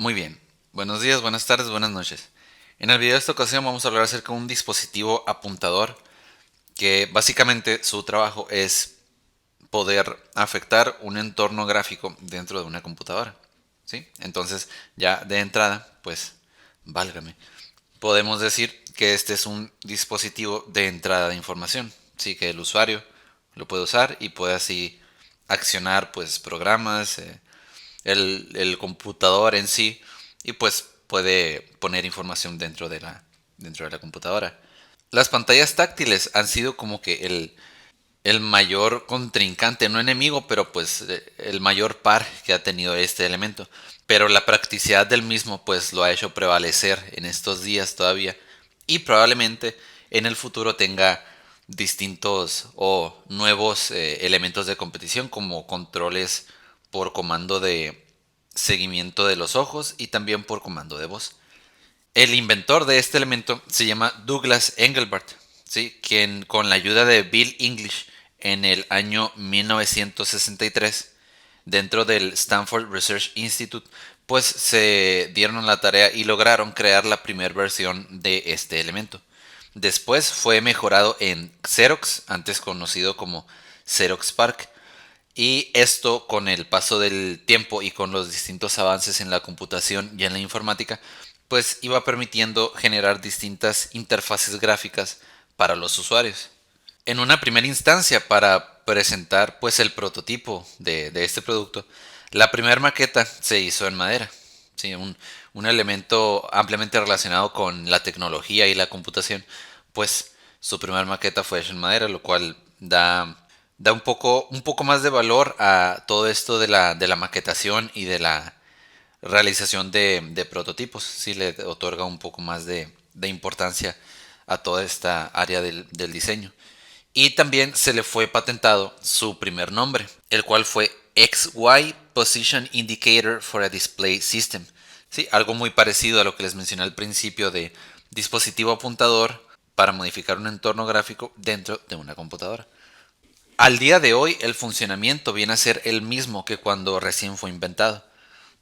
Muy bien. Buenos días, buenas tardes, buenas noches. En el video de esta ocasión vamos a hablar acerca de un dispositivo apuntador que básicamente su trabajo es poder afectar un entorno gráfico dentro de una computadora. ¿Sí? Entonces, ya de entrada, pues, válgame. Podemos decir que este es un dispositivo de entrada de información. Sí, que el usuario lo puede usar y puede así accionar pues programas, el computador en sí, y pues puede poner información dentro de la computadora. Las pantallas táctiles han sido como que el mayor contrincante, no enemigo, pero pues el mayor par que ha tenido este elemento. Pero la practicidad del mismo pues lo ha hecho prevalecer en estos días todavía y probablemente en el futuro tenga distintos o nuevos elementos de competición como controles por comando de seguimiento de los ojos y también por comando de voz. El inventor de este elemento se llama Douglas Engelbart, ¿sí? Quien con la ayuda de Bill English en el año 1963 dentro del Stanford Research Institute pues se dieron a la tarea y lograron crear la primera versión de este elemento. Después fue mejorado en Xerox, antes conocido como Xerox PARC, y esto con el paso del tiempo y con los distintos avances en la computación y en la informática, pues iba permitiendo generar distintas interfaces gráficas para los usuarios. En una primera instancia, para presentar pues el prototipo de este producto, la primera maqueta se hizo en madera. Sí, un elemento ampliamente relacionado con la tecnología y la computación, pues su primera maqueta fue hecha en madera, lo cual da un poco más de valor a todo esto de la maquetación y de la realización de prototipos. Sí, le otorga un poco más de importancia a toda esta área del diseño. Y también se le fue patentado su primer nombre, el cual fue XY Position Indicator for a Display System. Sí, algo muy parecido a lo que les mencioné al principio de dispositivo apuntador para modificar un entorno gráfico dentro de una computadora. Al día de hoy el funcionamiento viene a ser el mismo que cuando recién fue inventado.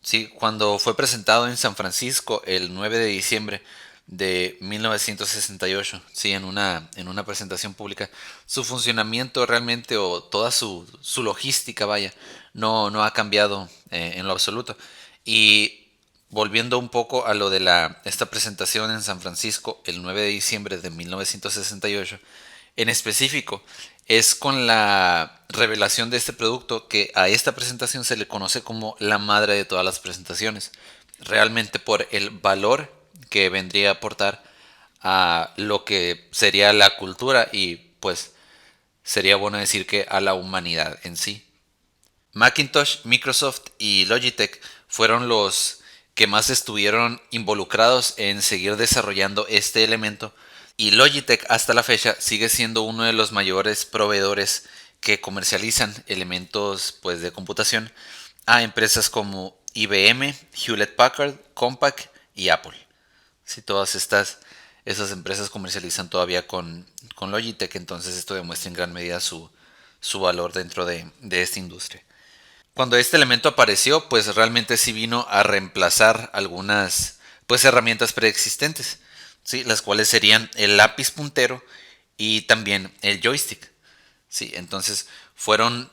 Sí, cuando fue presentado en San Francisco el 9 de diciembre de 1968, sí, en una presentación pública, su funcionamiento realmente o toda su logística, vaya, no ha cambiado en lo absoluto. Y volviendo un poco a lo de esta presentación en San Francisco el 9 de diciembre de 1968, en específico, es con la revelación de este producto que a esta presentación se le conoce como la madre de todas las presentaciones. Realmente por el valor que vendría a aportar a lo que sería la cultura y pues sería bueno decir que a la humanidad en sí. Macintosh, Microsoft y Logitech fueron los que más estuvieron involucrados en seguir desarrollando este elemento y Logitech hasta la fecha sigue siendo uno de los mayores proveedores que comercializan elementos pues, de computación a empresas como IBM, Hewlett Packard, Compaq y Apple. Si todas esas empresas comercializan todavía con Logitech, entonces esto demuestra en gran medida su valor dentro de esta industria. Cuando este elemento apareció, pues realmente sí vino a reemplazar algunas pues herramientas preexistentes, ¿sí? Las cuales serían el lápiz puntero y también el joystick. Sí, entonces fueron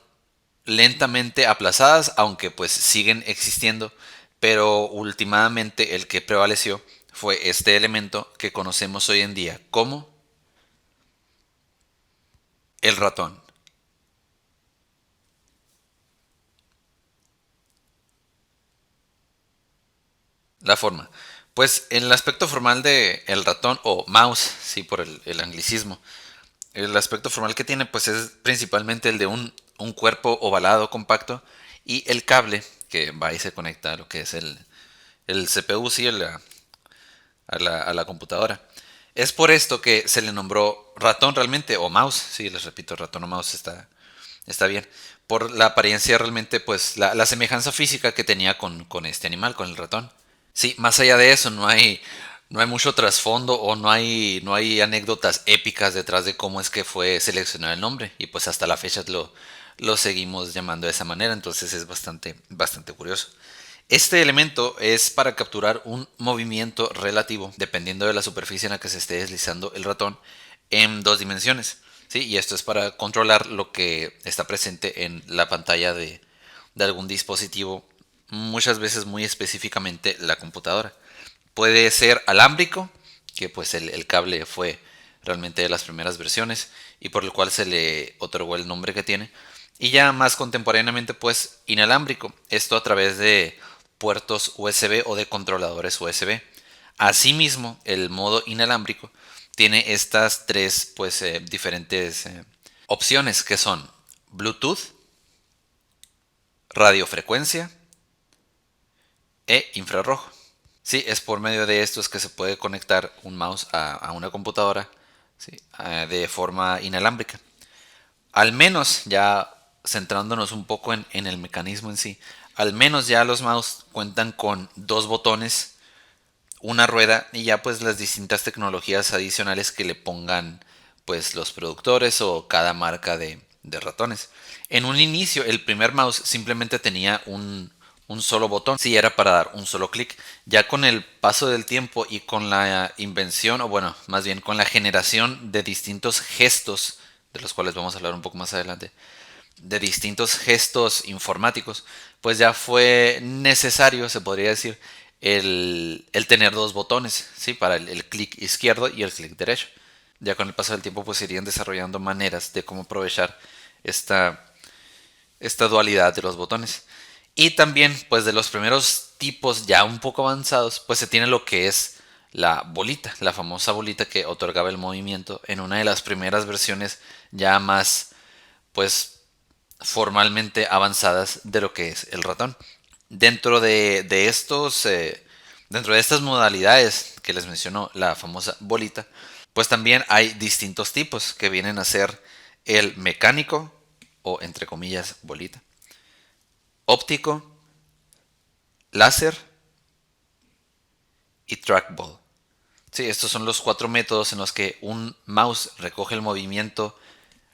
lentamente aplazadas, aunque pues siguen existiendo, pero últimamente el que prevaleció fue este elemento que conocemos hoy en día como el ratón. La forma. Pues en el aspecto formal de el ratón o mouse, sí, por el anglicismo, el aspecto formal que tiene pues es principalmente el de un cuerpo ovalado compacto y el cable que va y se conecta a lo que es el CPU, sí, a la computadora. Es por esto que se le nombró ratón realmente, o mouse, sí, les repito, ratón o mouse está bien, por la apariencia realmente, pues la semejanza física que tenía con este animal, con el ratón. Sí, más allá de eso, no hay mucho trasfondo o no hay anécdotas épicas detrás de cómo es que fue seleccionado el nombre. Y pues hasta la fecha lo seguimos llamando de esa manera, entonces es bastante curioso. Este elemento es para capturar un movimiento relativo, dependiendo de la superficie en la que se esté deslizando el ratón, en dos dimensiones. ¿Sí? Y esto es para controlar lo que está presente en la pantalla de algún dispositivo, muchas veces muy específicamente la computadora. Puede ser alámbrico, que pues el cable fue realmente de las primeras versiones y por el cual se le otorgó el nombre que tiene. Y ya más contemporáneamente pues inalámbrico, esto a través de puertos USB o de controladores USB. Asimismo, el modo inalámbrico tiene estas tres pues diferentes opciones que son Bluetooth, radiofrecuencia e infrarrojo. Sí, es por medio de estos que se puede conectar un mouse a una computadora, ¿sí? De forma inalámbrica. Al menos ya centrándonos un poco en el mecanismo en sí, al menos ya los mouse cuentan con dos botones, una rueda y ya pues las distintas tecnologías adicionales que le pongan pues los productores o cada marca de ratones. En un inicio el primer mouse simplemente tenía un solo botón, sí era para dar un solo clic. Ya con el paso del tiempo y con la invención, o bueno, más bien con la generación de distintos gestos, de los cuales vamos a hablar un poco más adelante, de distintos gestos informáticos, pues ya fue necesario, se podría decir, el tener dos botones, ¿sí? Para el clic izquierdo y el clic derecho. Ya con el paso del tiempo pues irían desarrollando maneras de cómo aprovechar esta, esta dualidad de los botones. Y también pues de los primeros tipos ya un poco avanzados pues se tiene lo que es la bolita, la famosa bolita que otorgaba el movimiento en una de las primeras versiones ya más pues formalmente avanzadas de lo que es el ratón. Dentro de estos, dentro de estas modalidades que les mencionó la famosa bolita, pues también hay distintos tipos que vienen a ser el mecánico o entre comillas bolita, óptico, láser y trackball. Sí, estos son los cuatro métodos en los que un mouse recoge el movimiento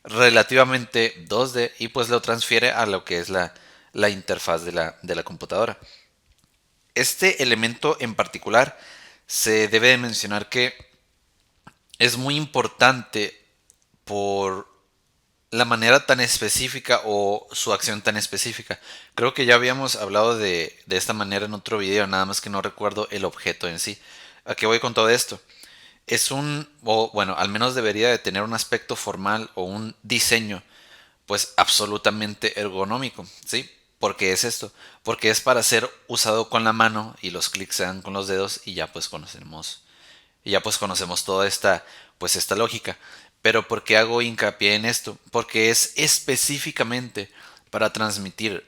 relativamente 2D y pues lo transfiere a lo que es la interfaz de la computadora. Este elemento en particular se debe de mencionar que es muy importante por la manera tan específica o su acción tan específica. Creo que ya habíamos hablado de esta manera en otro video, nada más que no recuerdo el objeto en sí. ¿A qué voy con todo esto? Es o bueno, al menos debería de tener un aspecto formal o un diseño pues absolutamente ergonómico, ¿sí? ¿Por qué es esto? Porque es para ser usado con la mano y los clics se dan con los dedos y ya pues conocemos toda esta pues esta lógica. Pero ¿por qué hago hincapié en esto? Porque es específicamente para transmitir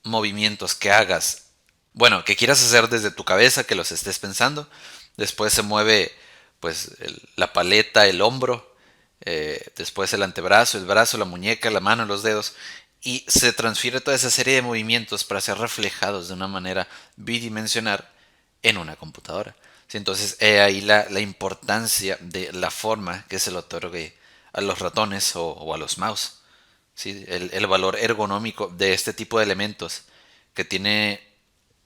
movimientos que hagas, bueno, que quieras hacer desde tu cabeza, que los estés pensando. Después se mueve pues la paleta, el hombro, después el antebrazo, el brazo, la muñeca, la mano, los dedos. Y se transfiere toda esa serie de movimientos para ser reflejados de una manera bidimensional en una computadora. Sí, entonces, ahí la importancia de la forma que se le otorgue a los ratones o a los mouse. ¿Sí? El valor ergonómico de este tipo de elementos que tiene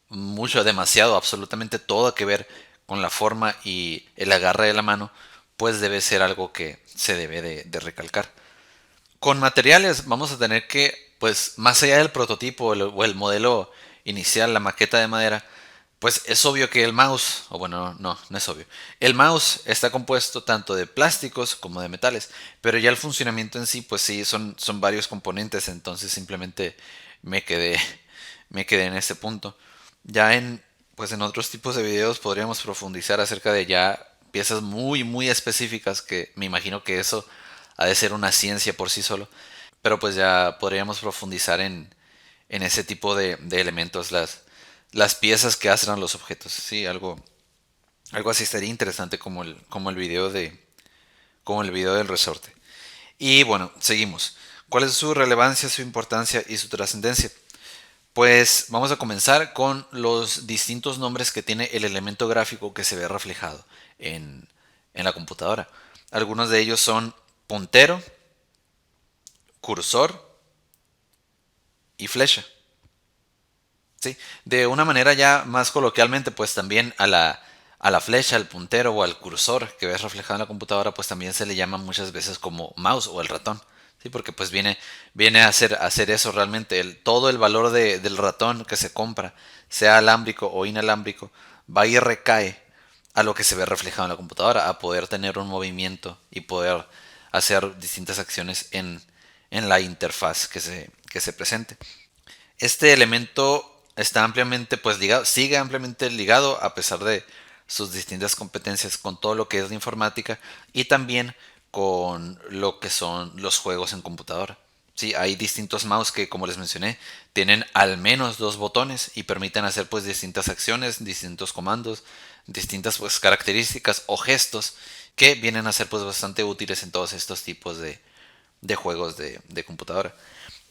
mucho, demasiado, absolutamente todo que ver con la forma y el agarre de la mano, pues debe ser algo que se debe de recalcar. Con materiales vamos a tener que, pues más allá del prototipo o el modelo inicial, la maqueta de madera, pues es obvio que el mouse, o bueno, no es obvio. El mouse está compuesto tanto de plásticos como de metales, pero ya el funcionamiento en sí, pues sí, son varios componentes, entonces simplemente me quedé, me quedé en ese punto. Ya pues en otros tipos de videos podríamos profundizar acerca de ya piezas muy específicas que me imagino que eso ha de ser una ciencia por sí solo, pero pues ya podríamos profundizar en ese tipo de elementos, las piezas que hacen a los objetos. Sí, algo así estaría interesante como el video como el video del resorte. Y bueno, seguimos. ¿Cuál es su relevancia, su importancia y su trascendencia? Pues vamos a comenzar con los distintos nombres que tiene el elemento gráfico que se ve reflejado en la computadora. Algunos de ellos son puntero, cursor y flecha. Sí, de una manera ya más coloquialmente, pues también a la flecha, al puntero o al cursor que ves reflejado en la computadora, pues también se le llama muchas veces como mouse o el ratón. Sí, porque pues viene a hacer eso realmente. Todo el valor del ratón que se compra, sea alámbrico o inalámbrico, va y recae a lo que se ve reflejado en la computadora, a poder tener un movimiento y poder hacer distintas acciones en la interfaz que se presente. Este elemento está ampliamente pues ligado, sigue ampliamente ligado a pesar de sus distintas competencias con todo lo que es de informática y también con lo que son los juegos en computadora. Sí, hay distintos mouse que, como les mencioné, tienen al menos dos botones y permiten hacer pues distintas acciones, distintos comandos, distintas pues características o gestos que vienen a ser pues bastante útiles en todos estos tipos de juegos de computadora.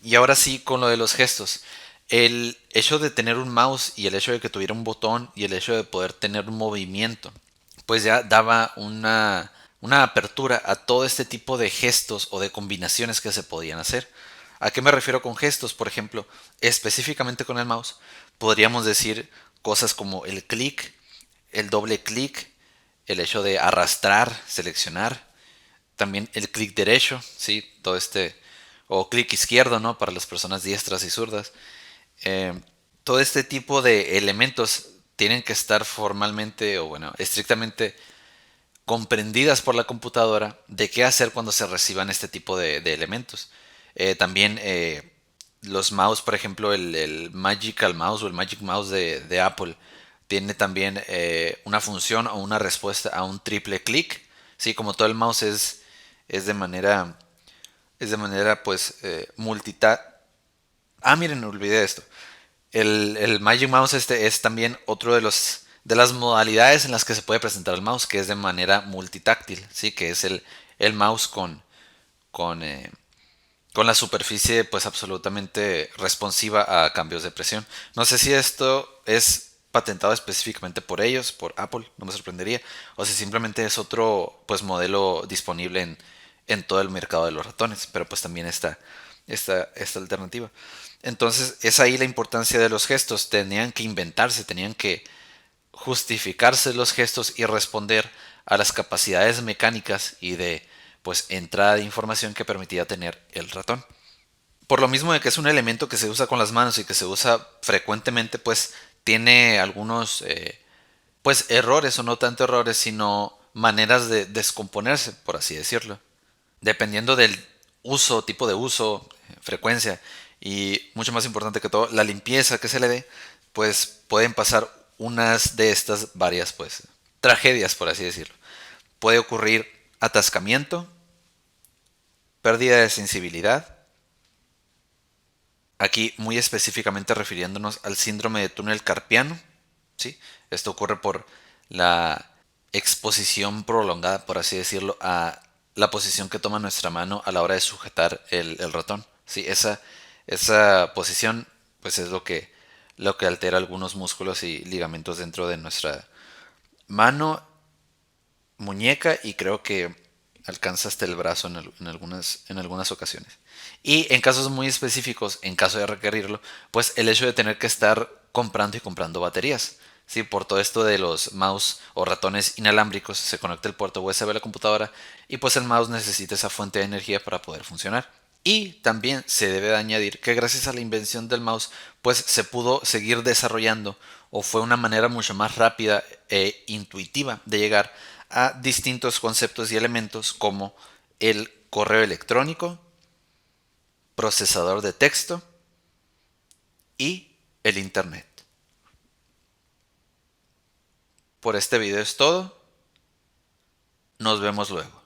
Y ahora sí, con lo de los gestos. El hecho de tener un mouse y el hecho de que tuviera un botón y el hecho de poder tener un movimiento, pues ya daba una apertura a todo este tipo de gestos o de combinaciones que se podían hacer. ¿A qué me refiero con gestos? Por ejemplo, específicamente con el mouse, podríamos decir cosas como el clic, el doble clic, el hecho de arrastrar, seleccionar, también el clic derecho, ¿sí? Todo o clic izquierdo, ¿no? Para las personas diestras y zurdas. Eh, Todo este tipo de elementos tienen que estar formalmente o, bueno, estrictamente comprendidas por la computadora de qué hacer cuando se reciban este tipo de elementos. También los mouse, por ejemplo, el Magical Mouse o el Magic Mouse de Apple, tiene también una función o una respuesta a un triple clic. Sí, como todo el mouse es de manera, es de manera pues multitask. Ah, miren, olvidé esto. El Magic Mouse este es también otro de las modalidades en las que se puede presentar el mouse, que es de manera multitáctil, sí, que es el mouse con, eh, con la superficie pues absolutamente responsiva a cambios de presión. No sé si esto es patentado específicamente por ellos, por Apple, no me sorprendería, o si simplemente es otro pues modelo disponible en todo el mercado de los ratones, pero pues también está esta alternativa. Entonces es ahí la importancia de los gestos, tenían que inventarse, tenían que justificarse los gestos y responder a las capacidades mecánicas y de pues entrada de información que permitía tener el ratón. Por lo mismo de que es un elemento que se usa con las manos y que se usa frecuentemente, pues tiene algunos pues errores o no tanto errores, sino maneras de descomponerse, por así decirlo. Dependiendo del uso, tipo de uso, frecuencia y mucho más importante que todo, la limpieza que se le dé, pues pueden pasar unas de estas varias pues tragedias, por así decirlo. Puede ocurrir atascamiento, pérdida de sensibilidad, aquí muy específicamente refiriéndonos al síndrome de túnel carpiano, ¿sí? Esto ocurre por la exposición prolongada, por así decirlo, a la posición que toma nuestra mano a la hora de sujetar el ratón. Sí, esa posición pues es lo que altera algunos músculos y ligamentos dentro de nuestra mano, muñeca y creo que alcanza hasta el brazo en algunas ocasiones. Y en casos muy específicos, en caso de requerirlo, pues el hecho de tener que estar comprando y comprando baterías. Sí, por todo esto de los mouse o ratones inalámbricos, se conecta el puerto USB a la computadora y pues el mouse necesita esa fuente de energía para poder funcionar. Y también se debe de añadir que gracias a la invención del mouse, pues se pudo seguir desarrollando o fue una manera mucho más rápida e intuitiva de llegar a distintos conceptos y elementos como el correo electrónico, procesador de texto y el Internet. Por este video es todo. Nos vemos luego.